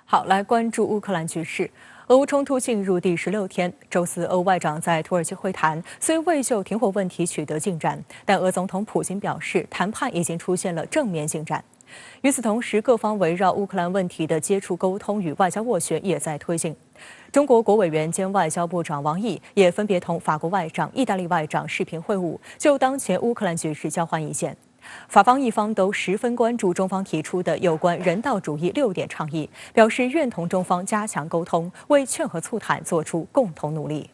好，来关注乌克兰局势。俄乌冲突进入第16天，周四，俄乌外长在土耳其会谈，虽未就停火问题取得进展，但俄总统普京表示，谈判已经出现了正面进展。与此同时，各方围绕乌克兰问题的接触沟通与外交斡旋也在推进。中国国委员兼外交部长王毅也分别同法国外长、意大利外长视频会晤，就当前乌克兰局势交换意见。法方一方都十分关注中方提出的有关人道主义6点倡议，表示愿同中方加强沟通，为劝和促谈做出共同努力。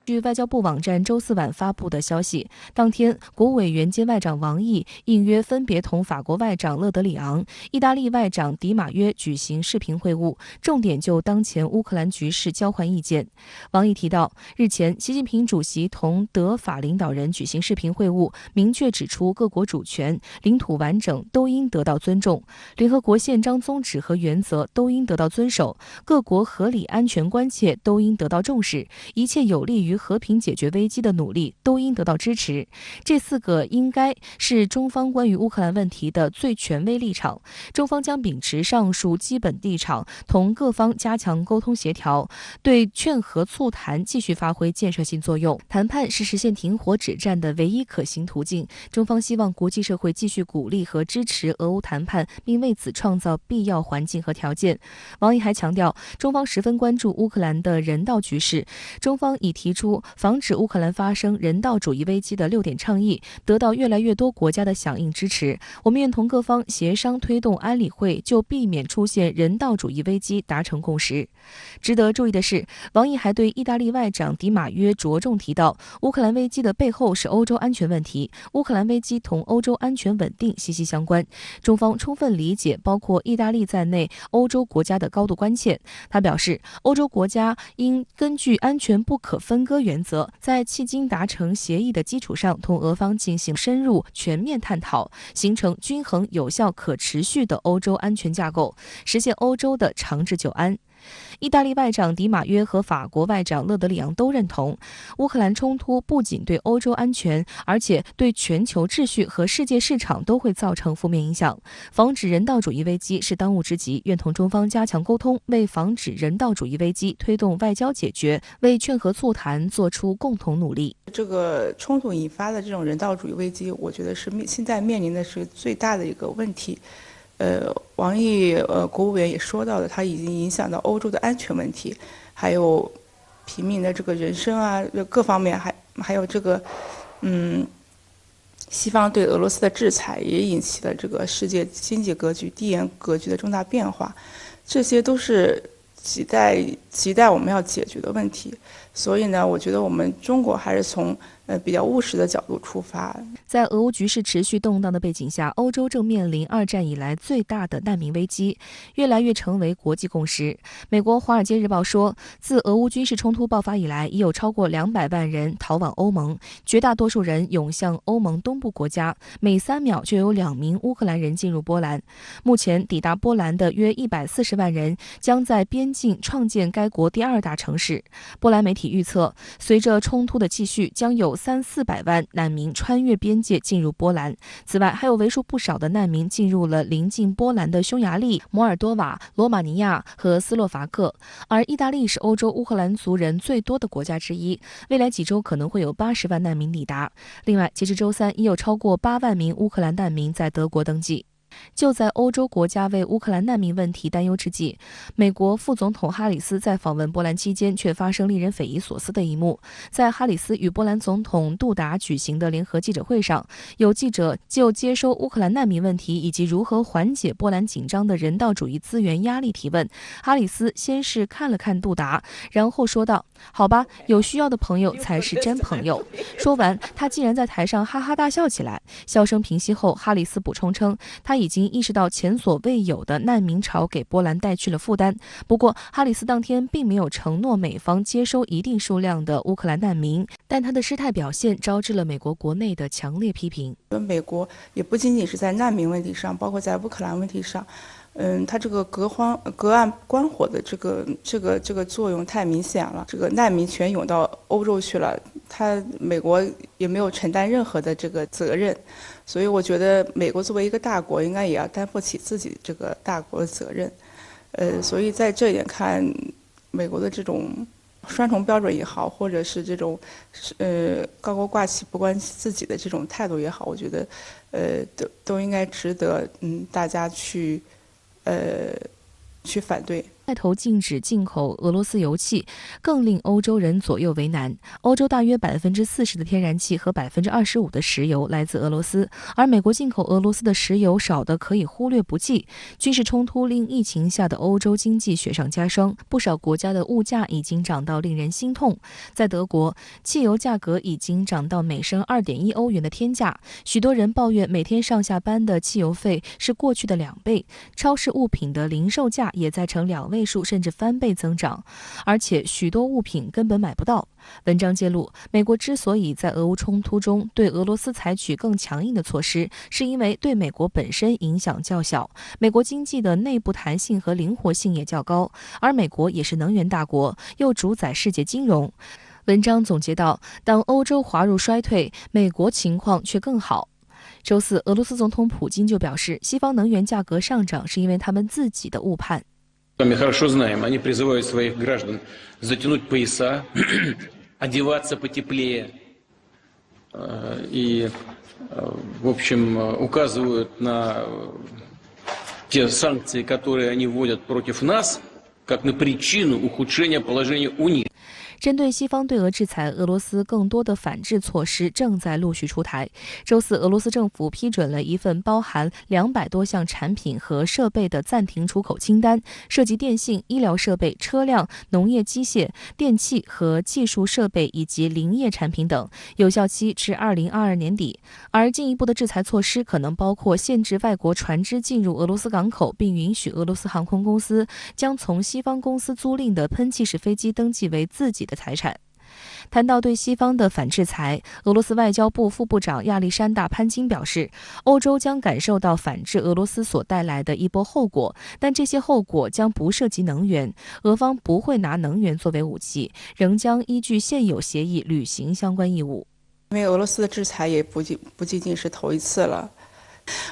据外交部网站周四晚发布的消息，当天，国委员兼外长王毅应约分别同法国外长勒德里昂、意大利外长迪马约举行视频会晤，重点就当前乌克兰局势交换意见。王毅提到，日前，习近平主席同德法领导人举行视频会晤，明确指出各国主权、领土完整都应得到尊重，联合国宪章宗旨和原则都应得到遵守，各国合理安全关切都应得到重视，一切有利于和平解决危机的努力都应得到支持。这4个应该是中方关于乌克兰问题的最权威立场。中方将秉持上述基本立场，同各方加强沟通协调，对劝和促谈继续发挥建设性作用。谈判是实现停火止战的唯一可行途径。中方希望国际社会继续鼓励和支持俄乌谈判，并为此创造必要环境和条件。王毅还强调，中方十分关注乌克兰的人道局势，中方已提出防止乌克兰发生人道主义危机的6点倡议，得到越来越多国家的响应支持。我们愿同各方协商推动安理会就避免出现人道主义危机达成共识。值得注意的是，王毅还对意大利外长迪马约着重提到，乌克兰危机的背后是欧洲安全问题，乌克兰危机同欧洲安全稳定息息相关。中方充分理解包括意大利在内欧洲国家的高度关切。他表示，欧洲国家应根据安全不可分割原则，在迄今达成协议的基础上，同俄方进行深入全面探讨，形成均衡、有效、可持续的欧洲安全架构，实现欧洲的长治久安。意大利外长迪马约和法国外长勒德里昂都认同，乌克兰冲突不仅对欧洲安全，而且对全球秩序和世界市场都会造成负面影响。防止人道主义危机是当务之急，愿同中方加强沟通，为防止人道主义危机推动外交解决，为劝和促谈做出共同努力。这个冲突引发的这种人道主义危机，我觉得是现在面临的是最大的一个问题。王毅国务委员也说到了，它已经影响到欧洲的安全问题，还有平民的这个人身啊，各方面还有这个西方对俄罗斯的制裁，也引起了这个世界经济格局、地缘格局的重大变化，这些都是亟待我们要解决的问题。所以呢，我觉得我们中国还是从比较务实的角度出发。在俄乌局势持续动荡的背景下，欧洲正面临2战以来最大的难民危机，越来越成为国际共识。美国《华尔街日报》说，自俄乌军事冲突爆发以来，已有超过200万人逃往欧盟，绝大多数人涌向欧盟东部国家，每3秒就有2名乌克兰人进入波兰。目前抵达波兰的约140万人将在边境创建该国第2大城市。波兰媒体预测，随着冲突的继续，将有300-400万难民穿越边界进入波兰。此外，还有为数不少的难民进入了邻近波兰的匈牙利、摩尔多瓦、罗马尼亚和斯洛伐克。而意大利是欧洲乌克兰族人最多的国家之一，未来几周可能会有80万难民抵达。另外，截至周三，已有超过8万名乌克兰难民在德国登记。就在欧洲国家为乌克兰难民问题担忧之际，美国副总统哈里斯在访问波兰期间却发生令人匪夷所思的一幕。在哈里斯与波兰总统杜达举行的联合记者会上，有记者就接收乌克兰难民问题以及如何缓解波兰紧张的人道主义资源压力提问。哈里斯先是看了看杜达，然后说道：“好吧，有需要的朋友才是真朋友。”说完，他竟然在台上哈哈大笑起来。笑声平息后，哈里斯补充称，他已经意识到前所未有的难民潮给波兰带去了负担。不过，哈里斯当天并没有承诺美方接收一定数量的乌克兰难民，但他的失态表现招致了美国国内的强烈批评。美国也不仅仅是在难民问题上，包括在乌克兰问题上，它这个隔岸观火的这个作用太明显了。这个难民全涌到欧洲去了，美国也没有承担任何的这个责任。所以我觉得美国作为一个大国，应该也要担负起自己这个大国的责任。所以在这一点看，美国的这种双重标准也好，或者是这种高高挂起不关自己的这种态度也好，我觉得都应该值得大家去反对。带头禁止进口俄罗斯油气，更令欧洲人左右为难。欧洲大约40%的天然气和25%的石油来自俄罗斯，而美国进口俄罗斯的石油少得可以忽略不计。军事冲突令疫情下的欧洲经济雪上加霜，不少国家的物价已经涨到令人心痛。在德国，汽油价格已经涨到每升2.1欧元的天价，许多人抱怨每天上下班的汽油费是过去的2倍。超市物品的零售价也在呈2位数甚至翻倍增长，而且许多物品根本买不到。文章揭露，美国之所以在俄乌冲突中对俄罗斯采取更强硬的措施，是因为对美国本身影响较小，美国经济的内部弹性和灵活性也较高，而美国也是能源大国，又主宰世界金融。文章总结到，当欧洲滑入衰退，美国情况却更好。周四，俄罗斯总统普京就表示，西方能源价格上涨是因为他们自己的误判。Мы хорошо знаем, они призывают своих граждан затянуть пояса, одеваться потеплее и, в общем, указывают на те санкции, которые они вводят против нас, как на причину ухудшения положения у них. 针对西方对俄制裁，俄罗斯更多的反制措施正在陆续出台。周四，俄罗斯政府批准了一份包含200多项产品和设备的暂停出口清单，涉及电信、医疗设备、车辆、农业机械、电器和技术设备以及林业产品等，有效期至2022年底。而进一步的制裁措施可能包括限制外国船只进入俄罗斯港口，并允许俄罗斯航空公司将从西方公司租赁的喷气式飞机登记为自己的财产。谈到对西方的反制裁，俄罗斯外交部副部长亚历山大·潘金表示，欧洲将感受到反制俄罗斯所带来的一波后果，但这些后果将不涉及能源，俄方不会拿能源作为武器，仍将依据现有协议履行相关义务。因为俄罗斯的制裁也不仅仅是头一次了，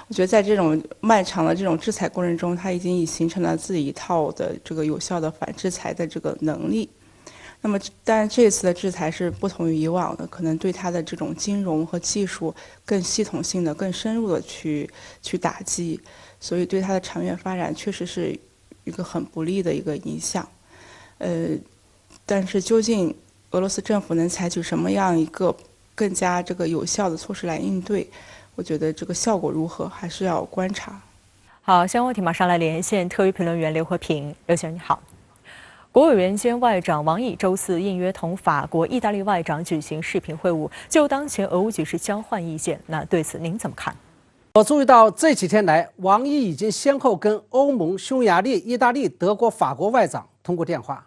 我觉得在这种漫长的这种制裁过程中，它已经形成了自己一套的这个有效的反制裁的这个能力。那么，但是这次的制裁是不同于以往的，可能对它的这种金融和技术更系统性的、更深入的去打击，所以对它的长远发展确实是一个很不利的一个影响。但是究竟俄罗斯政府能采取什么样一个更加这个有效的措施来应对，我觉得这个效果如何还是要观察。好，相关问题马上来连线特约评论员刘和平。刘先生你好。国委员兼外长王毅周四应约同法国、意大利外长举行视频会晤，就当前俄乌局势交换意见。那对此您怎么看？我注意到这几天来，王毅已经先后跟欧盟、匈牙利、意大利、德国、法国外长通过电话。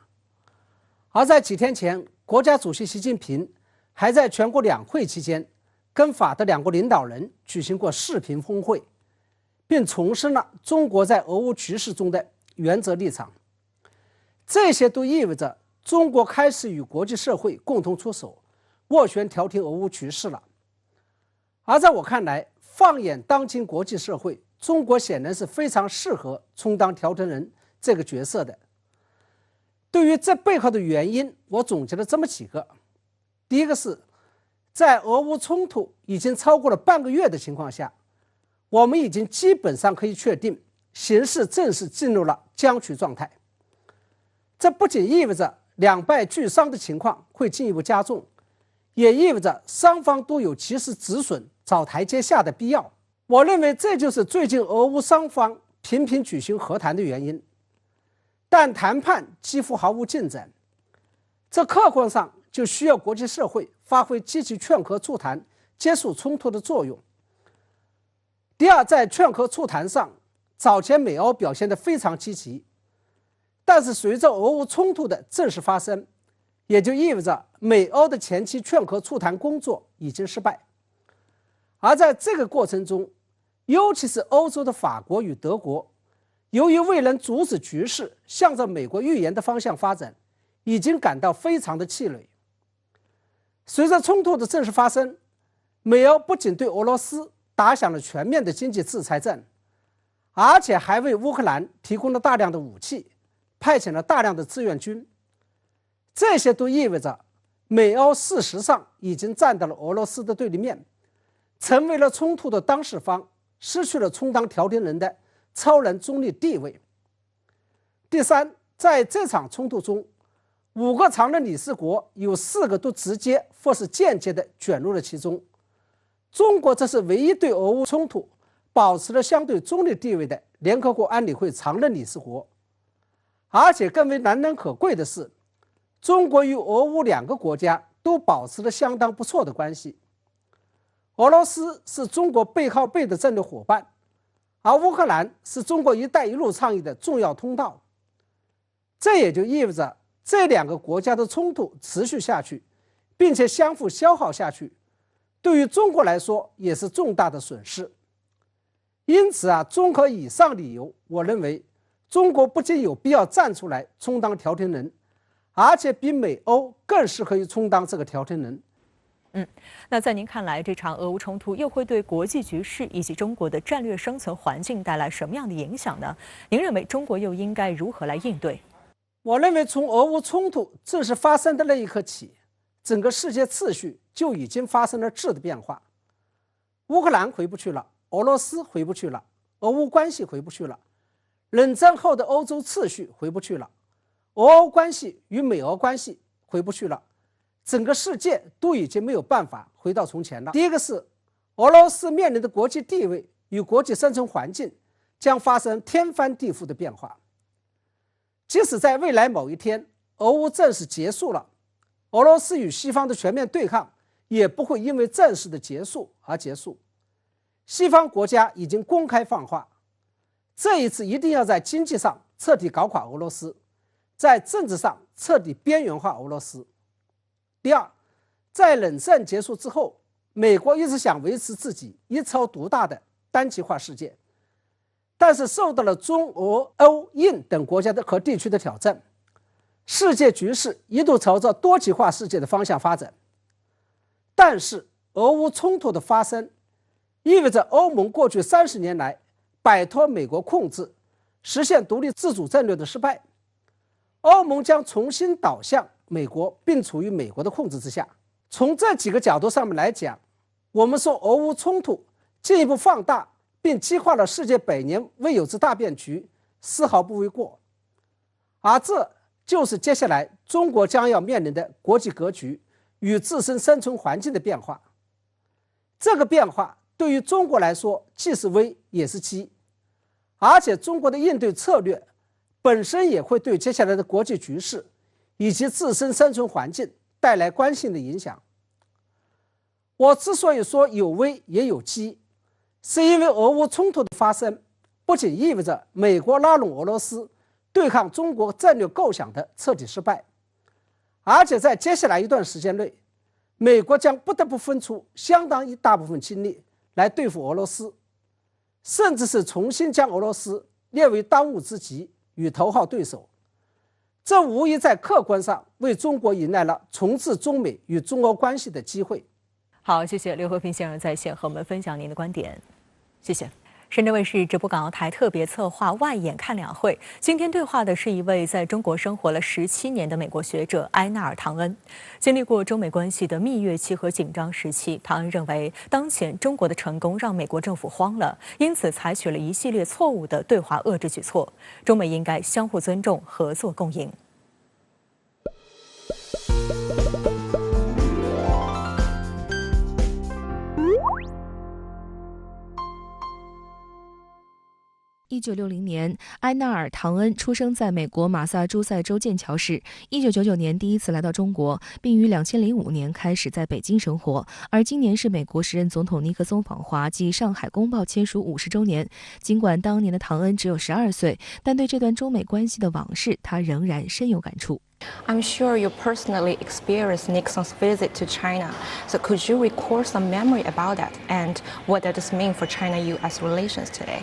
而在几天前，国家主席习近平还在全国两会期间跟法德两国领导人举行过视频峰会，并重申了中国在俄乌局势中的原则立场。这些都意味着中国开始与国际社会共同出手，斡旋调停俄乌局势了。而在我看来，放眼当今国际社会，中国显然是非常适合充当调停人这个角色的。对于这背后的原因，我总结了这么几个。第一个是，在俄乌冲突已经超过了半个月的情况下，我们已经基本上可以确定，形势正式进入了僵局状态。这不仅意味着两败俱伤的情况会进一步加重，也意味着双方都有及时止损、找台阶下的必要。我认为这就是最近俄乌双方频频举行和谈的原因。但谈判几乎毫无进展，这客观上就需要国际社会发挥积极劝和促谈、结束冲突的作用。第二，在劝和促谈上，早前美欧表现得非常积极。但是随着俄乌冲突的正式发生，也就意味着美欧的前期劝和促谈工作已经失败。而在这个过程中，尤其是欧洲的法国与德国，由于未能阻止局势向着美国预言的方向发展，已经感到非常的气馁。随着冲突的正式发生，美欧不仅对俄罗斯打响了全面的经济制裁战，而且还为乌克兰提供了大量的武器，派遣了大量的志愿军。这些都意味着美欧事实上已经站到了俄罗斯的对立面，成为了冲突的当事方，失去了充当调停人的超然中立地位。第三，在这场冲突中，5个常任理事国有4个都直接或是间接地卷入了其中。中国这是唯一对俄乌冲突保持了相对中立地位的联合国安理会常任理事国。而且更为难能可贵的是，中国与俄乌2个国家都保持了相当不错的关系。俄罗斯是中国背靠背的战略伙伴，而乌克兰是中国“一带一路”倡议的重要通道。这也就意味着这2个国家的冲突持续下去，并且相互消耗下去，对于中国来说也是重大的损失。因此综合以上理由，我认为中国不仅有必要站出来充当调停人，而且比美欧更适合于充当这个调停人。那在您看来，这场俄乌冲突又会对国际局势以及中国的战略生存环境带来什么样的影响呢？您认为中国又应该如何来应对？我认为从俄乌冲突正式发生的那一刻起，整个世界秩序就已经发生了质的变化。乌克兰回不去了，俄罗斯回不去了，俄乌关系回不去了，冷战后的欧洲秩序回不去了，俄欧关系与美俄关系回不去了，整个世界都已经没有办法回到从前了。第一个是俄罗斯面临的国际地位与国际生存环境将发生天翻地覆的变化。即使在未来某一天俄乌正式结束了，俄罗斯与西方的全面对抗也不会因为正式的结束而结束。西方国家已经公开放话，这一次一定要在经济上彻底搞垮俄罗斯，在政治上彻底边缘化俄罗斯。第二，在冷战结束之后，美国一直想维持自己一超独大的单极化世界，但是受到了中俄欧印等国家和地区的挑战，世界局势一度朝着多极化世界的方向发展。但是俄乌冲突的发生意味着欧盟过去30年来摆脱美国控制，实现独立自主战略的失败，欧盟将重新倒向美国，并处于美国的控制之下。从这几个角度上面来讲，我们说俄乌冲突进一步放大并激化了世界100年未有之大变局，丝毫不为过。而这就是接下来中国将要面临的国际格局与自身生存环境的变化。这个变化对于中国来说既是危也是机，而且中国的应对策略本身也会对接下来的国际局势以及自身生存环境带来关系的影响。我之所以说有危也有机，是因为俄乌冲突的发生不仅意味着美国拉拢俄罗斯对抗中国战略构想的彻底失败，而且在接下来一段时间内，美国将不得不分出相当一大部分精力来对付俄罗斯，甚至是重新将俄罗斯列为当务之急与头号对手。这无疑在客观上为中国迎来了重置中美与中俄关系的机会。好，谢谢刘和平先生在线和我们分享您的观点，谢谢。深圳卫视直播港澳台特别策划外眼看两会，今天对话的是一位在中国生活了17年的美国学者埃纳尔·唐恩。经历过中美关系的蜜月期和紧张时期，唐恩认为当前中国的成功让美国政府慌了，因此采取了一系列错误的对华遏制举措。中美应该相互尊重，合作共赢。1960年，埃纳尔·唐恩出生在美国马萨诸塞州剑桥市。1999年第一次来到中国，并于2005年开始在北京生活。而今年是美国时任总统尼克松访华及上海公报签署50周年。尽管当年的唐恩只有12岁，但对这段中美关系的往事，他仍然深有感触。I'm sure you personally experienced Nixon's visit to China. So could you recall some memory about that? And what does this mean for China-U.S. relations today?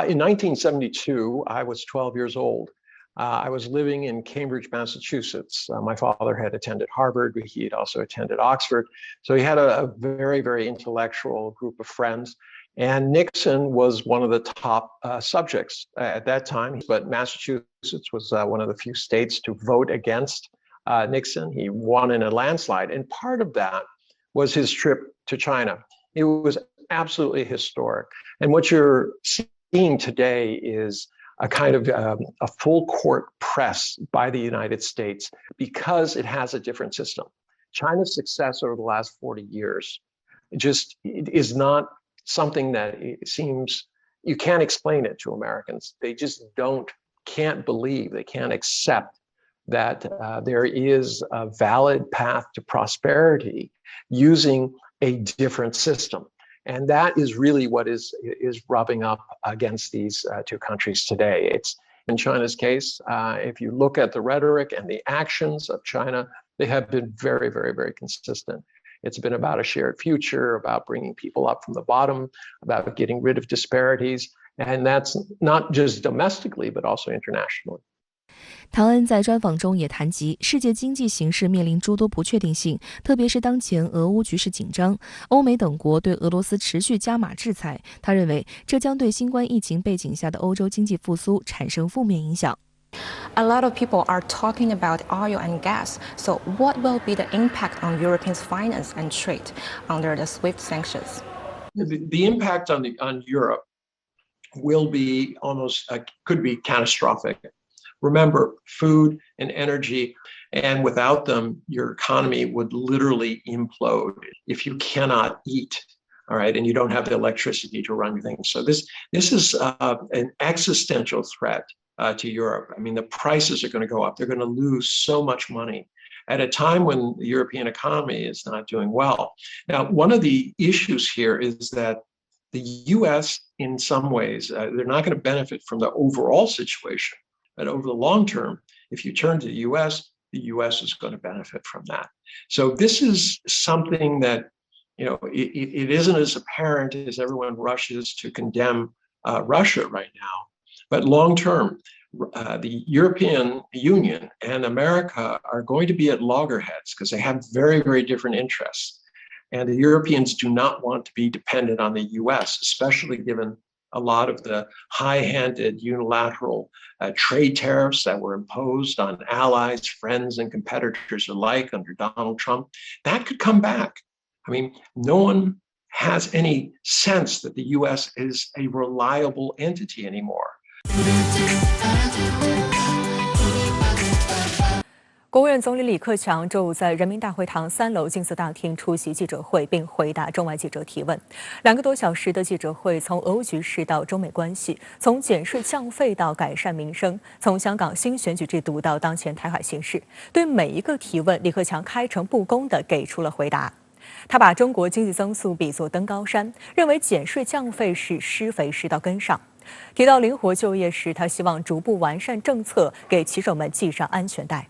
In 1972, I was 12 years old. I was living in Cambridge, Massachusetts. My father had attended Harvard. He had also attended Oxford. So he had a very, very intellectual group of friends. And Nixon was one of the top subjects at that time, but Massachusetts was one of the few states to vote against Nixon. He won in a landslide, and part of that was his trip to China. It was absolutely historic. And what you're seeing today is a kind of a full court press by the United States because it has a different system. China's success over the last 40 years just is not something that it seems you can't explain it to Americans. They just can't believe, they can't accept that there is a valid path to prosperity using a different system. And that is really what is rubbing up against these two countries today. It's in China's case, if you look at the rhetoric and the actions of China, they have been very, very, very consistent. It's been about a shared future, about bringing people up from the bottom, about getting rid of disparities. And that's not just domestically, but also internationally. 唐恩在专访中也谈及，世界经济形势面临诸多不确定性，特别是当前俄乌局势紧张，欧美等国对俄罗斯持续加码制裁。他认为，这将对新冠疫情背景下的欧洲经济复苏产生负面影响。A lot of people are talking about oil and gas. So what will be the impact on Europeans' finance and trade under the SWIFT sanctions? The impact on Europe will be could be catastrophic. Remember, food and energy, and without them, your economy would literally implode if you cannot eat, all right, and you don't have the electricity to run things. So this is an existential threat to Europe. I mean, the prices are going to go up. They're going to lose so much money at a time when the European economy is not doing well. Now, one of the issues here is that the U.S., in some ways, they're not going to benefit from the overall situation. But over the long term, if you turn to the U.S. is going to benefit from that. So this is something that, it isn't as apparent as everyone rushes to condemn Russia right now. But long term, the European Union and America are going to be at loggerheads because they have very, very different interests. And the Europeans do not want to be dependent on the U.S., especially given a lot of the high-handed unilateral trade tariffs that were imposed on allies, friends, and competitors alike under Donald Trump. That could come back. I mean, no one has any sense that the U.S. is a reliable entity anymore. 国务院总理李克强周五在人民大会堂3楼金色大厅出席记者会，并回答中外记者提问。2个多小时的记者会，从俄乌局势到中美关系，从减税降费到改善民生，从香港新选举制度到当前台海形势，对每一个提问，李克强开诚布公地给出了回答。他把中国经济增速比作登高山，认为减税降费是施肥施到根上。提到灵活就业时，他希望逐步完善政策，给骑手们系上安全带。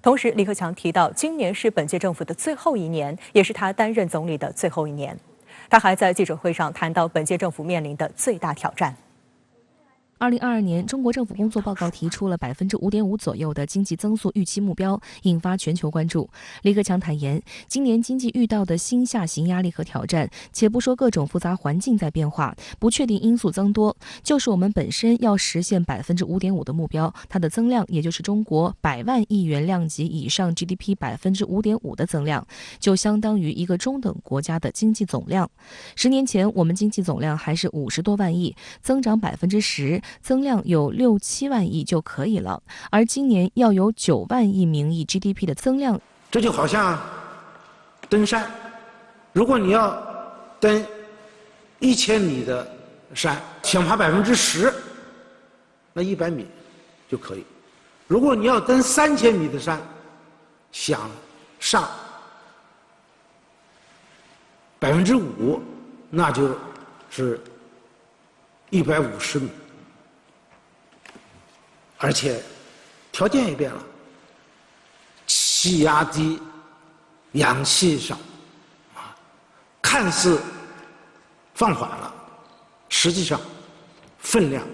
同时，李克强提到，今年是本届政府的最后一年，也是他担任总理的最后一年。他还在记者会上谈到本届政府面临的最大挑战。2022年，中国政府工作报告提出了5.5%左右的经济增速预期目标，引发全球关注。李克强坦言，今年经济遇到的新下行压力和挑战，且不说各种复杂环境在变化，不确定因素增多，就是我们本身要实现5.5%的目标，它的增量也就是中国100万亿元量级以上 GDP 5.5%的增量，就相当于一个中等国家的经济总量。10年前，我们经济总量还是50多万亿，增长10%。增量有6、7万亿就可以了，而今年要有9万亿名义 GDP 的增量。这就好像登山，如果你要登1000米的山，想爬10%，那100米就可以；如果你要登3000米的山，想上5%，那就是150米。而且条件也变了，气压低，氧气少，看似放缓了，实际上分量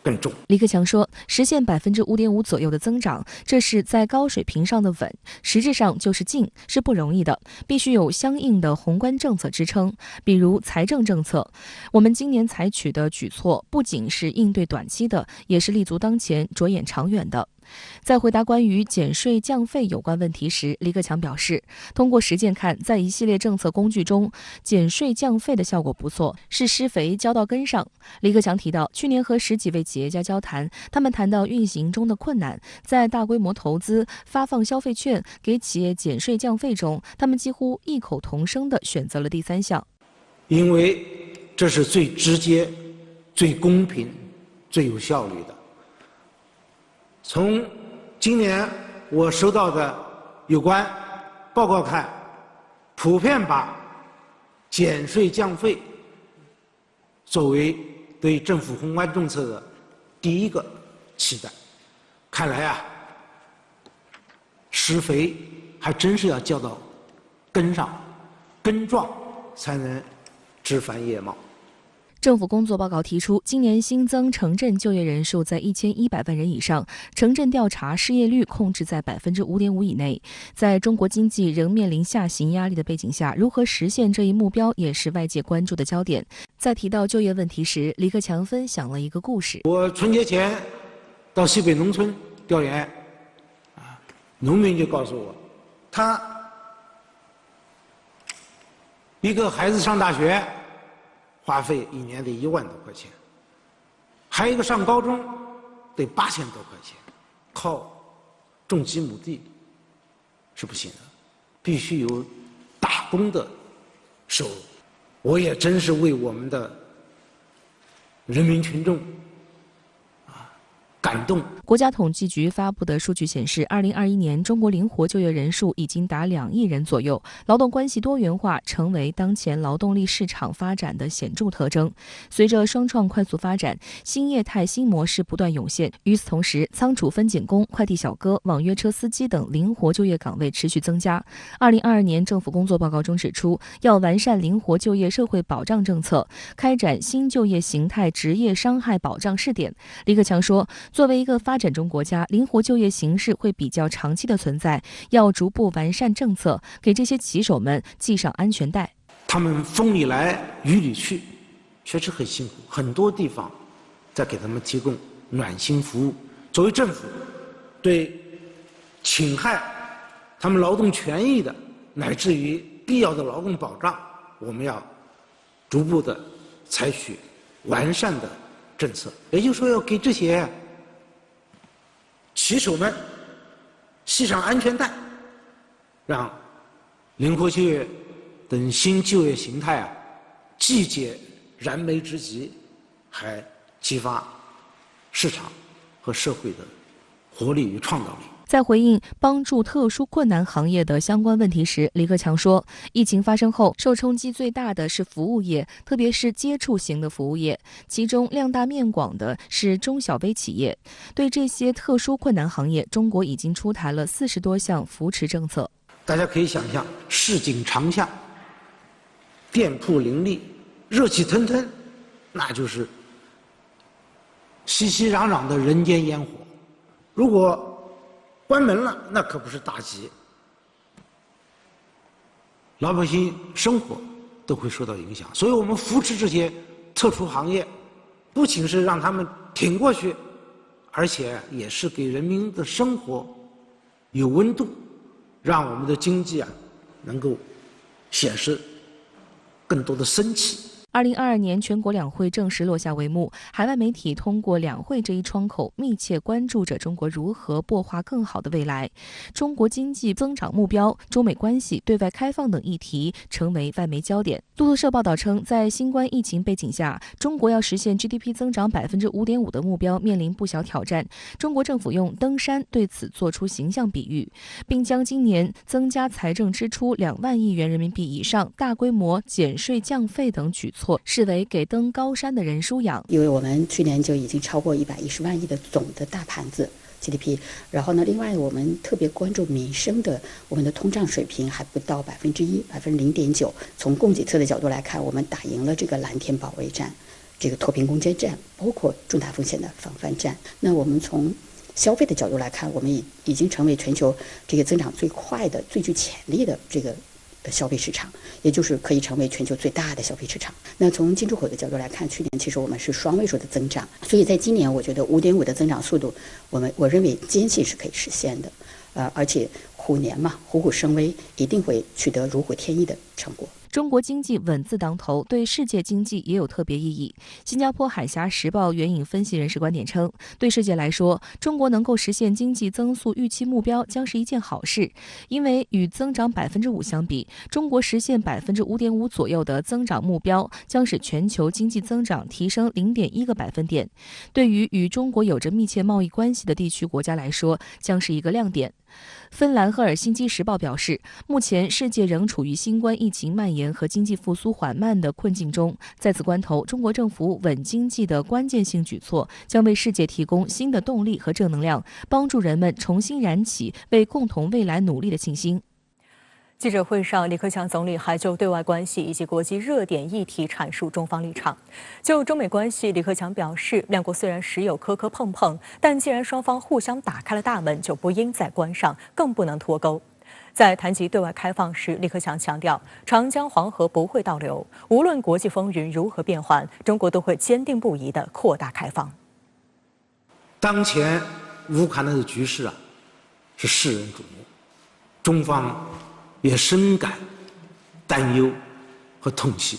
更重。李克强说，实现5.5%左右的增长，这是在高水平上的稳，实质上就是进，是不容易的，必须有相应的宏观政策支撑，比如财政政策。我们今年采取的举措，不仅是应对短期的，也是立足当前、着眼长远的。在回答关于减税降费有关问题时，李克强表示，通过实践看，在一系列政策工具中，减税降费的效果不错，是施肥浇到根上。李克强提到，去年和10几位企业家交谈，他们谈到运行中的困难，在大规模投资、发放消费券、给企业减税降费中，他们几乎异口同声地选择了第3项，因为这是最直接、最公平、最有效率的。从今年我收到的有关报告看，普遍把减税降费作为对政府宏观政策的第一个期待。看来啊，施肥还真是要浇到根上，根壮才能枝繁叶茂。政府工作报告提出，今年新增城镇就业人数在1100万人以上，城镇调查失业率控制在5.5%以内。在中国经济仍面临下行压力的背景下，如何实现这一目标也是外界关注的焦点。在提到就业问题时，李克强分享了一个故事。我春节前到西北农村调研，农民就告诉我，他一个孩子上大学花费1年得1万多块钱，还有一个上高中得8000多块钱，靠种几亩地是不行的，必须有打工的收入。我也真是为我们的人民群众感动。国家统计局发布的数据显示，2021年中国灵活就业人数已经达2亿人左右，劳动关系多元化成为当前劳动力市场发展的显著特征。随着双创快速发展，新业态新模式不断涌现。与此同时，仓储分拣工、快递小哥、网约车司机等灵活就业岗位持续增加。2022年政府工作报告中指出，要完善灵活就业社会保障政策，开展新就业形态职业伤害保障试点。李克强说，作为一个发展中国家，灵活就业形势会比较长期的存在，要逐步完善政策，给这些骑手们系上安全带。他们风里来雨里去，确实很辛苦，很多地方在给他们提供暖心服务。作为政府，对侵害他们劳动权益的，乃至于必要的劳动保障，我们要逐步的采取完善的政策。也就是说，要给这些骑手们系上安全带，让灵活就业等新就业形态既解燃眉之急，还激发市场和社会的活力与创造力。在回应帮助特殊困难行业的相关问题时，李克强说，疫情发生后，受冲击最大的是服务业，特别是接触型的服务业，其中量大面广的是中小微企业。对这些特殊困难行业，中国已经出台了40多项扶持政策。大家可以想象，市井长巷，店铺林立，热气腾腾，那就是熙熙攘攘的人间烟火。如果关门了，那可不是大吉，老百姓生活都会受到影响。所以我们扶持这些特殊行业，不仅是让他们挺过去，而且也是给人民的生活有温度，让我们的经济能够显示更多的生气。2022年全国两会正式落下帷幕，海外媒体通过两会这一窗口，密切关注着中国如何擘画更好的未来。中国经济增长目标、中美关系、对外开放等议题成为外媒焦点。路透社报道称，在新冠疫情背景下，中国要实现 GDP 增长5.5%的目标面临不小挑战。中国政府用登山对此做出形象比喻，并将今年增加财政支出2万亿元人民币以上、大规模减税降费等举措视为给登高山的人舒养。因为我们去年就已经超过110万亿的总的大盘子 GDP， 然后呢，另外我们特别关注民生的，我们的通胀水平还不到1%，0.9%。从供给侧的角度来看，我们打赢了这个蓝天保卫战。这个脱贫攻坚战，包括重大风险的防范战。那我们从消费的角度来看，我们已经成为全球这个增长最快的、最具潜力的这个消费市场，也就是可以成为全球最大的消费市场。那从进出口的角度来看，去年其实我们是双位数的增长，所以在今年我觉得5.5的增长速度，我认为坚信是可以实现的。而且虎年嘛，虎虎生威，一定会取得如虎添翼的成果。中国经济稳字当头，对世界经济也有特别意义。新加坡海峡时报援引分析人士观点称，对世界来说，中国能够实现经济增速预期目标将是一件好事，因为与增长5%相比，中国实现5.5%左右的增长目标，将使全球经济增长提升0.1个百分点。对于与中国有着密切贸易关系的地区国家来说，将是一个亮点。芬兰赫尔辛基时报表示，目前世界仍处于新冠疫情蔓延和经济复苏缓慢的困境中，在此关头，中国政府稳经济的关键性举措将为世界提供新的动力和正能量，帮助人们重新燃起为共同未来努力的信心。记者会上，李克强总理还就对外关系以及国际热点议题阐述中方立场。就中美关系，李克强表示，两国虽然时有磕磕碰碰，但既然双方互相打开了大门，就不应再关上，更不能脱钩。在谈及对外开放时，李克强强调，长江黄河不会倒流，无论国际风云如何变幻，中国都会坚定不移地扩大开放。当前乌克兰的局势是世人瞩目，中方也深感担忧和痛惜，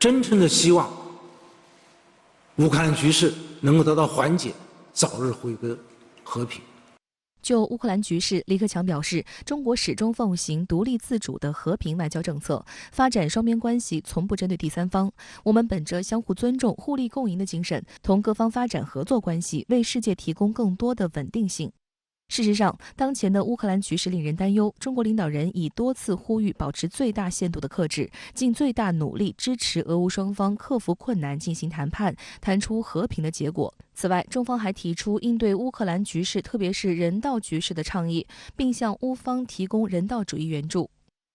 真诚的希望乌克兰局势能够得到缓解，早日回归和平。就乌克兰局势，李克强表示，中国始终奉行独立自主的和平外交政策，发展双边关系从不针对第三方。我们本着相互尊重、互利共赢的精神，同各方发展合作关系，为世界提供更多的稳定性。事实上，当前的乌克兰局势令人担忧。中国领导人已多次呼吁保持最大限度的克制，尽最大努力支持俄乌双方克服困难，进行谈判，谈出和平的结果。此外，中方还提出应对乌克兰局势，特别是人道局势的倡议，并向乌方提供人道主义援助。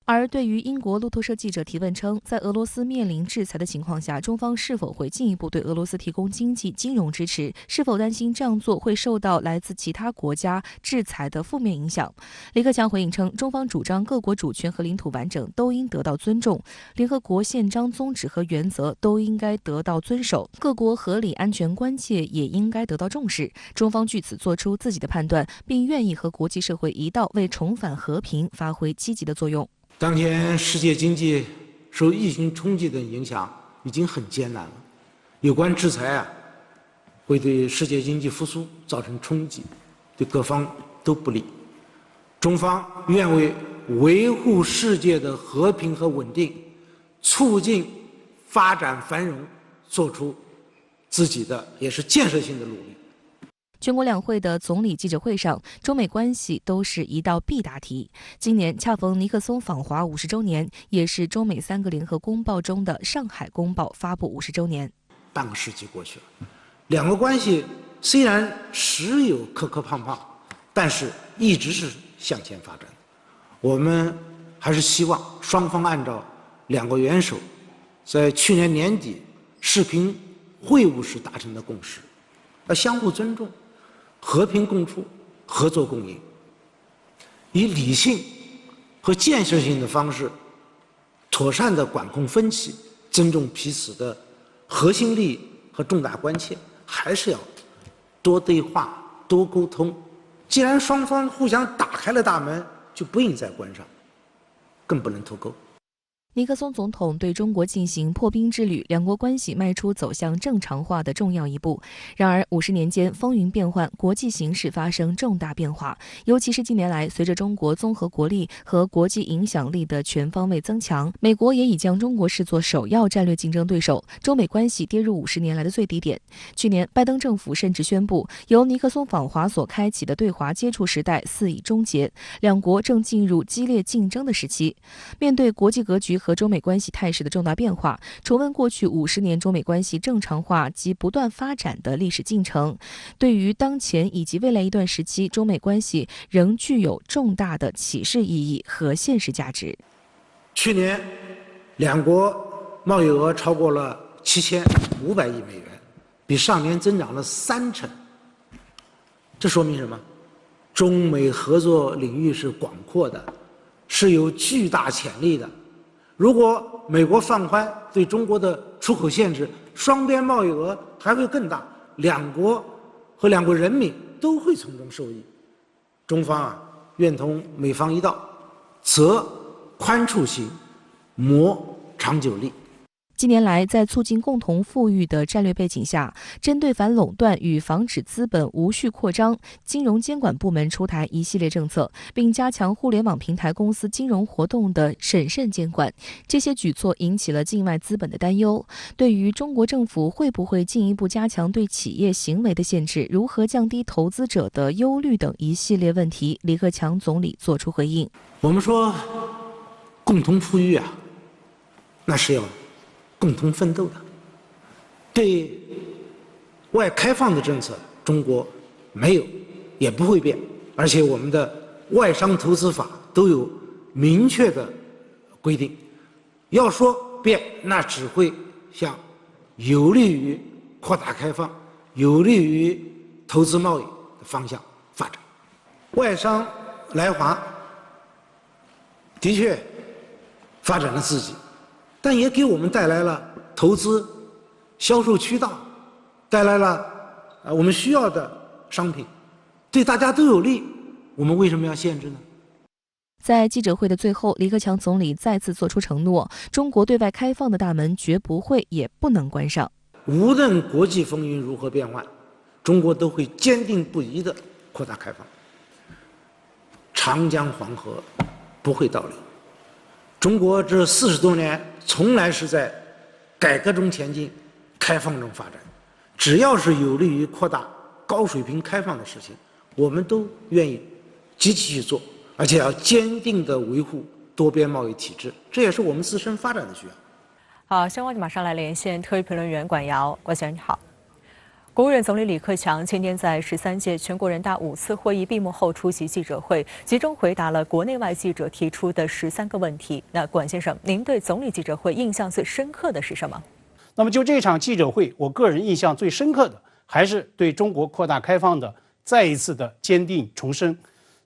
而对于英国路透社记者提问称，在俄罗斯面临制裁的情况下，中方是否会进一步对俄罗斯提供经济、金融支持？是否担心这样做会受到来自其他国家制裁的负面影响？李克强回应称，中方主张各国主权和领土完整都应得到尊重，联合国宪章宗旨和原则都应该得到遵守，各国合理安全关切也应该得到重视。中方据此做出自己的判断，并愿意和国际社会一道为重返和平发挥积极的作用。当前世界经济受疫情冲击的影响已经很艰难了，有关制裁会对世界经济复苏造成冲击，对各方都不利。中方愿为维护世界的和平和稳定，促进发展繁荣，做出自己的也是建设性的努力。全国两会的总理记者会上，中美关系都是一道必答题。今年恰逢尼克松访华50周年，也是中美3个联合公报中的《上海公报》发布50周年。半个世纪过去了，两个关系虽然时有磕磕碰碰，但是一直是向前发展。我们还是希望双方按照两国元首在去年年底视频会晤时达成的共识，要相互尊重，和平共处，合作共赢，以理性和建设性的方式，妥善地管控分歧，尊重彼此的核心利益和重大关切，还是要多对话、多沟通。既然双方互相打开了大门，就不应再关上，更不能脱钩。尼克松总统对中国进行破冰之旅，两国关系迈出走向正常化的重要一步。然而50年间风云变幻，国际形势发生重大变化，尤其是近年来，随着中国综合国力和国际影响力的全方位增强，美国也已将中国视作首要战略竞争对手，中美关系跌入50年来的最低点。去年，拜登政府甚至宣布，由尼克松访华所开启的对华接触时代似已终结，两国正进入激烈竞争的时期。面对国际格局和中美关系态势的重大变化，重温过去50年中美关系正常化及不断发展的历史进程，对于当前以及未来一段时期中美关系仍具有重大的启示意义和现实价值。去年，两国贸易额超过了7000 500亿美元，比上年增长了3成。这说明什么？中美合作领域是广阔的，是有巨大潜力的。如果美国放宽对中国的出口限制，双边贸易额还会更大，两国和两国人民都会从中受益。中方愿同美方一道，择宽处行，谋长久利。近年来，在促进共同富裕的战略背景下，针对反垄断与防止资本无序扩张，金融监管部门出台一系列政策，并加强互联网平台公司金融活动的审慎监管。这些举措引起了境外资本的担忧。对于中国政府会不会进一步加强对企业行为的限制，如何降低投资者的忧虑等一系列问题，李克强总理作出回应。我们说，共同富裕那是要共同奋斗的。对外开放的政策，中国没有，也不会变，而且我们的外商投资法都有明确的规定。要说变，那只会向有利于扩大开放、有利于投资贸易的方向发展。外商来华的确发展了自己，但也给我们带来了投资、销售渠道，带来了我们需要的商品，对大家都有利。我们为什么要限制呢？在记者会的最后，李克强总理再次作出承诺：中国对外开放的大门绝不会也不能关上。无论国际风云如何变幻，中国都会坚定不移地扩大开放。长江黄河不会倒流。中国这40多年从来是在改革中前进，开放中发展。只要是有利于扩大高水平开放的事情，我们都愿意积极去做，而且要坚定地维护多边贸易体制，这也是我们自身发展的需要。好，相关马上来连线特约评论员管瑶，管先生你好。国务院总理李克强今天在13届全国人大5次会议闭幕后出席记者会，集中回答了国内外记者提出的13个问题。那管先生，您对总理记者会印象最深刻的是什么？那么就这场记者会，我个人印象最深刻的还是对中国扩大开放的再一次的坚定重申。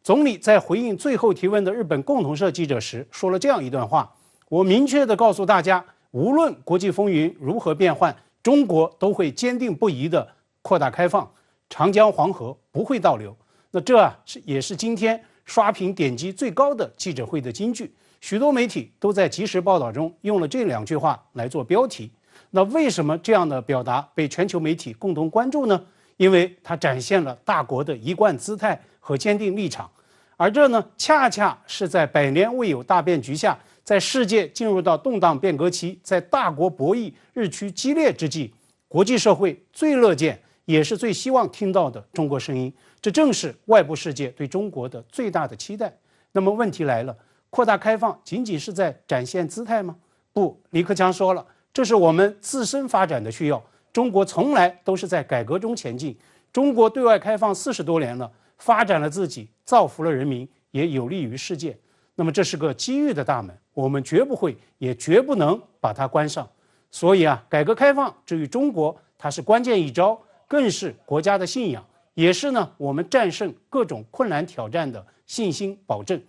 总理在回应最后提问的日本共同社记者时说了这样一段话：我明确地告诉大家，无论国际风云如何变幻，中国都会坚定不移地扩大开放，长江黄河不会倒流。那这也是今天刷屏点击最高的记者会的金句，许多媒体都在即时报道中用了这2句话来做标题。那为什么这样的表达被全球媒体共同关注呢？因为它展现了大国的一贯姿态和坚定立场，而这呢，恰恰是在100年未有大变局下，在世界进入到动荡变革期，在大国博弈日趋激烈之际，国际社会最乐见也是最希望听到的中国声音。这正是外部世界对中国的最大的期待。那么问题来了，扩大开放仅仅是在展现姿态吗？不，李克强说了，这是我们自身发展的需要。中国从来都是在改革中前进，中国对外开放40多年了，发展了自己，造福了人民，也有利于世界。那么这是个机遇的大门，我们绝不会也绝不能把它关上。所以改革开放至于中国，它是关键一招，更是国家的信仰，也是呢我们战胜各种困难挑战的信心保证。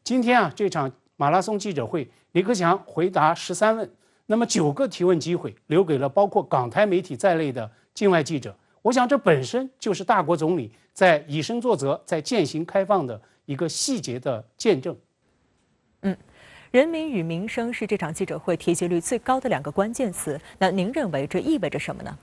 今天这场马拉松记者会，李克强回答13问，那么9个提问机会留给了包括港台媒体在内的境外记者。我想这本身就是大国总理在以身作则，在践行开放的一个细节的见证。人民与民生是这场记者会提及率最高的2个关键词。那您认为这意味着什么呢？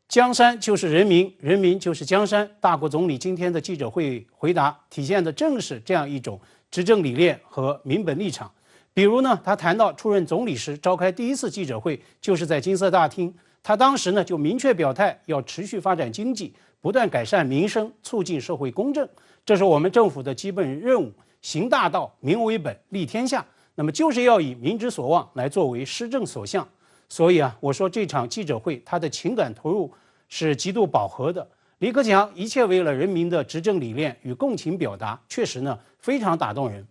江山就是人民，人民就是江山。大国总理今天的记者会回答，体现的正是这样一种执政理念和民本立场。比如呢，他谈到出任总理时召开第1次记者会就是在金色大厅，他当时呢就明确表态要持续发展经济，不断改善民生，促进社会公正，这是我们政府的基本任务，行大道，民为本，利天下。那么就是要以民之所望来作为施政所向。所以我说这场记者会他的情感投入是极度饱和的。李克强一切为了人民的执政理念与共情表达，确实呢非常打动人。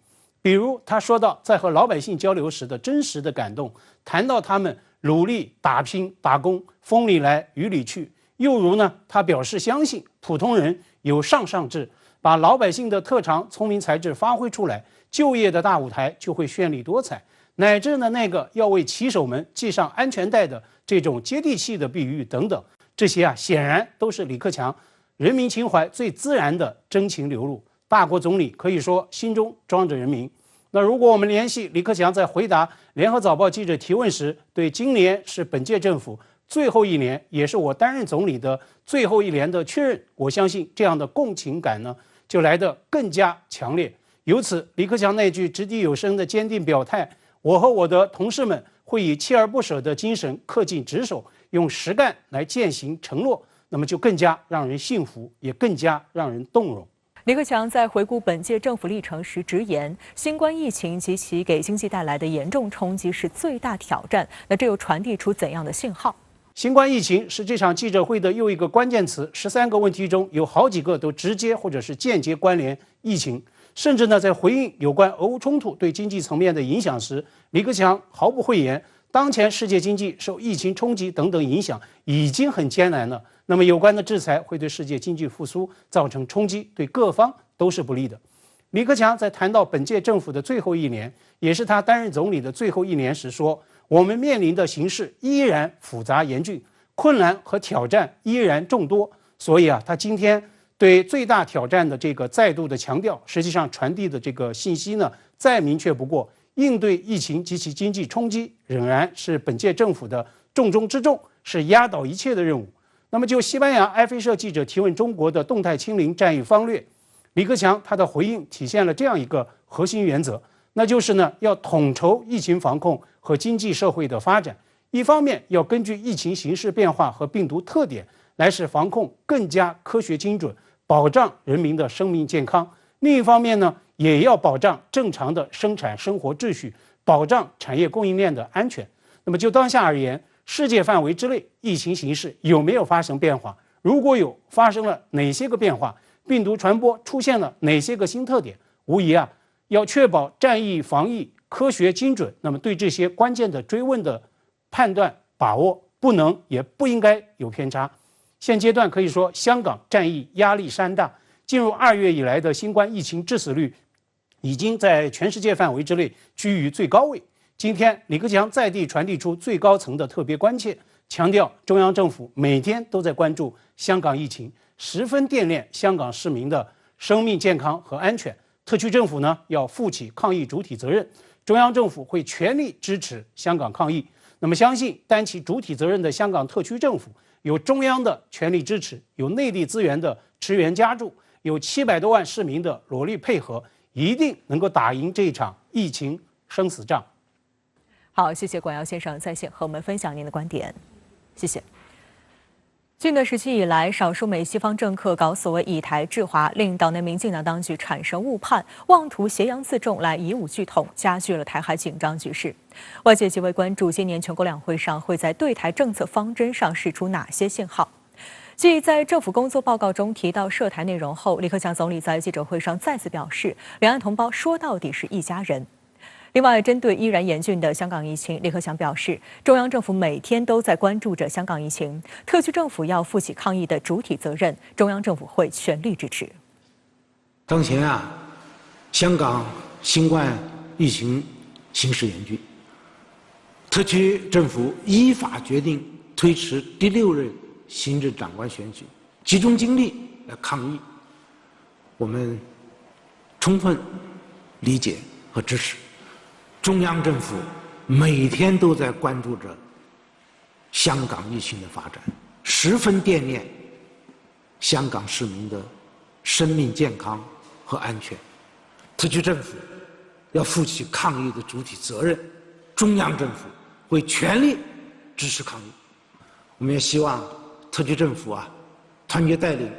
比如他说到在和老百姓交流时的真实的感动，谈到他们努力打拼打工，风里来雨里去。又如呢，他表示相信普通人有上上智，把老百姓的特长、聪明才智发挥出来，就业的大舞台就会绚丽多彩。乃至呢，那个要为骑手们系上安全带的这种接地气的比喻等等，这些显然都是李克强人民情怀最自然的真情流露。大国总理可以说心中装着人民。那如果我们联系李克强在回答联合早报记者提问时，对今年是本届政府最后一年，也是我担任总理的最后一年的确认，我相信这样的共情感呢，就来得更加强烈。由此，李克强那句掷地有声的坚定表态，我和我的同事们会以锲而不舍的精神恪尽职守，用实干来践行承诺，那么就更加让人信服，也更加让人动容。李克强在回顾本届政府历程时直言，新冠疫情及其给经济带来的严重冲击是最大挑战。那这又传递出怎样的信号？新冠疫情是这场记者会的又一个关键词，13个问题中有好几个都直接或者是间接关联疫情。甚至呢，在回应有关俄乌冲突对经济层面的影响时，李克强毫不讳言，当前世界经济受疫情冲击等等影响已经很艰难了。那么有关的制裁会对世界经济复苏造成冲击，对各方都是不利的。李克强在谈到本届政府的最后一年，也是他担任总理的最后一年时说，我们面临的形势依然复杂严峻，困难和挑战依然众多。所以他今天对最大挑战的这个再度的强调，实际上传递的这个信息呢，再明确不过，应对疫情及其经济冲击仍然是本届政府的重中之重，是压倒一切的任务。那么就西班牙埃菲社记者提问中国的动态清零战役方略，李克强他的回应体现了这样一个核心原则，那就是呢，要统筹疫情防控和经济社会的发展。一方面要根据疫情形势变化和病毒特点来使防控更加科学精准，保障人民的生命健康；另一方面呢，也要保障正常的生产生活秩序，保障产业供应链的安全。那么就当下而言，世界范围之内，疫情形势有没有发生变化？如果有，发生了哪些个变化？病毒传播出现了哪些个新特点？无疑要确保战役防疫科学精准。那么对这些关键的追问的判断把握，不能也不应该有偏差。现阶段可以说，香港战役压力山大，进入2月以来的新冠疫情致死率已经在全世界范围之内居于最高位。今天李克强在地传递出最高层的特别关切，强调中央政府每天都在关注香港疫情，十分惦念香港市民的生命健康和安全。特区政府呢，要负起抗疫主体责任，中央政府会全力支持香港抗疫。那么相信担起主体责任的香港特区政府，有中央的全力支持，有内地资源的驰援加注，有700多万市民的努力配合，一定能够打赢这一场疫情生死仗。好，谢谢管尧先生在线和我们分享您的观点，谢谢。近段时期以来，少数美西方政客搞所谓以台制华，令岛内民进党当局产生误判，妄图挟洋自重来以武拒统，加剧了台海紧张局势。外界极为关注今年全国两会上会在对台政策方针上释出哪些信号。继在政府工作报告中提到涉台内容后，李克强总理在记者会上再次表示，两岸同胞说到底是一家人。另外，针对依然严峻的香港疫情，李克强表示，中央政府每天都在关注着香港疫情，特区政府要负起抗疫的主体责任，中央政府会全力支持。当前香港新冠疫情形势严峻，特区政府依法决定推迟第6任行政长官选举，集中精力来抗疫，我们充分理解和支持。中央政府每天都在关注着香港疫情的发展，十分惦念香港市民的生命健康和安全。特区政府要负起抗疫的主体责任，中央政府会全力支持抗疫。我们也希望特区政府团结带领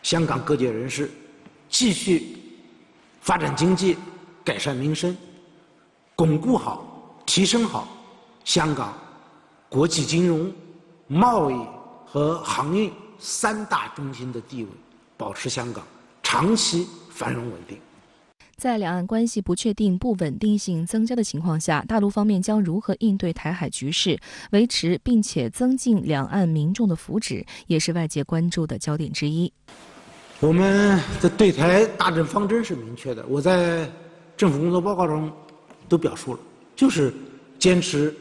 香港各界人士，继续发展经济，改善民生，巩固好、提升好香港国际金融、贸易和航运3大中心的地位，保持香港长期繁荣稳定。在两岸关系不确定、不稳定性增加的情况下，大陆方面将如何应对台海局势，维持并且增进两岸民众的福祉，也是外界关注的焦点之一。我们的对台大政方针是明确的，我在政府工作报告中都表述了，就是坚持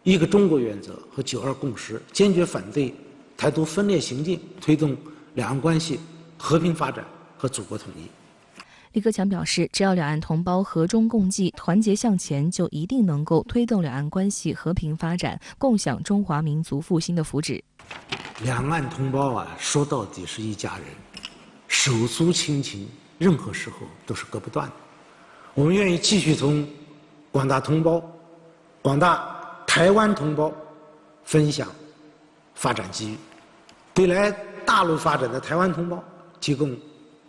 一个中国原则和9·2共识，坚决反对台独分裂行径，推动两岸关系和平发展和祖国统一。李克强表示，只要两岸同胞和衷共济、团结向前，就一定能够推动两岸关系和平发展，共享中华民族复兴的福祉。两岸同胞说到底是一家人，手足亲情，任何时候都是割不断的。我们愿意继续同广大同胞、广大台湾同胞分享发展机遇，对来大陆发展的台湾同胞提供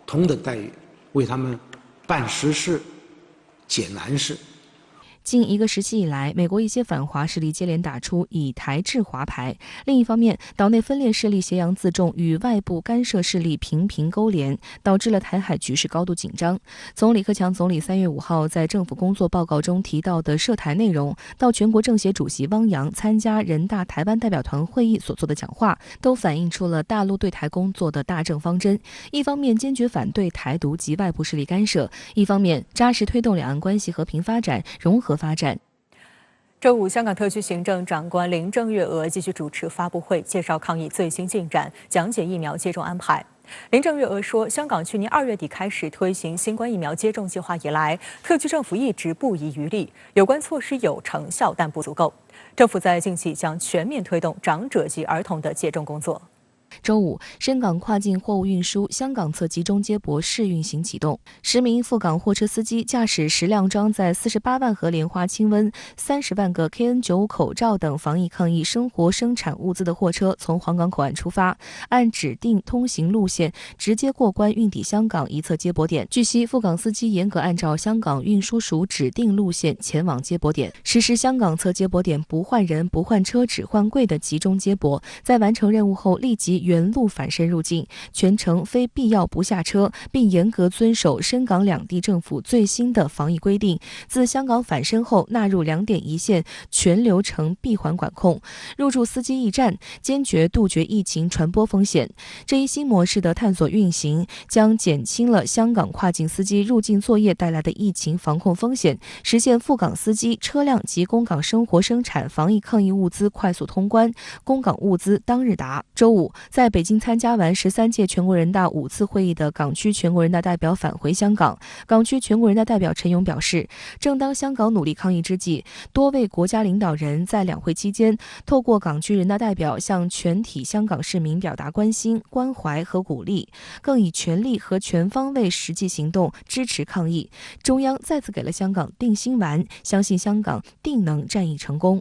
同等待遇，为他们办实事、解难事。近一个时期以来，美国一些反华势力接连打出以台制华牌。另一方面，岛内分裂势力挟洋自重，与外部干涉势力频频勾连，导致了台海局势高度紧张。从李克强总理3月5号在政府工作报告中提到的涉台内容，到全国政协主席汪洋参加人大台湾代表团会议所做的讲话，都反映出了大陆对台工作的大政方针。一方面坚决反对台独及外部势力干涉，一方面扎实推动两岸关系和平发展、融合发展。周五，香港特区行政长官林郑月娥继续主持发布会，介绍抗疫最新进展，讲解疫苗接种安排。林郑月娥说，香港去年2月底开始推行新冠疫苗接种计划以来，特区政府一直不遗余力，有关措施有成效，但不足够。政府在近期将全面推动长者及儿童的接种工作。周五，深港跨境货物运输香港侧集中接驳试运行启动，10名赴港货车司机驾驶10辆装载48万盒莲花清瘟、30万个 KN95 口罩等防疫抗疫生活生产物资的货车从皇岗口岸出发，按指定通行路线直接过关运抵香港一侧接驳点。据悉，赴港司机严格按照香港运输署指定路线前往接驳点，实施香港侧接驳点不换人、不换车、只换柜的集中接驳，在完成任务后立即原路返身入境，全程非必要不下车，并严格遵守深港两地政府最新的防疫规定。自香港返身后，纳入2点一线全流程闭环管控，入驻司机驿站，坚决杜绝疫情传播风险。这一新模式的探索运行，将减轻了香港跨境司机入境作业带来的疫情防控风险，实现赴港司机、车辆及供港生活生产防疫抗疫物资快速通关，供港物资当日达。周五，在北京参加完13届全国人大5次会议的港区全国人大代表返回香港。港区全国人大代表陈勇表示，正当香港努力抗疫之际，多位国家领导人在两会期间，透过港区人大代表向全体香港市民表达关心、关怀和鼓励，更以全力和全方位实际行动支持抗疫。中央再次给了香港定心丸，相信香港定能战役成功。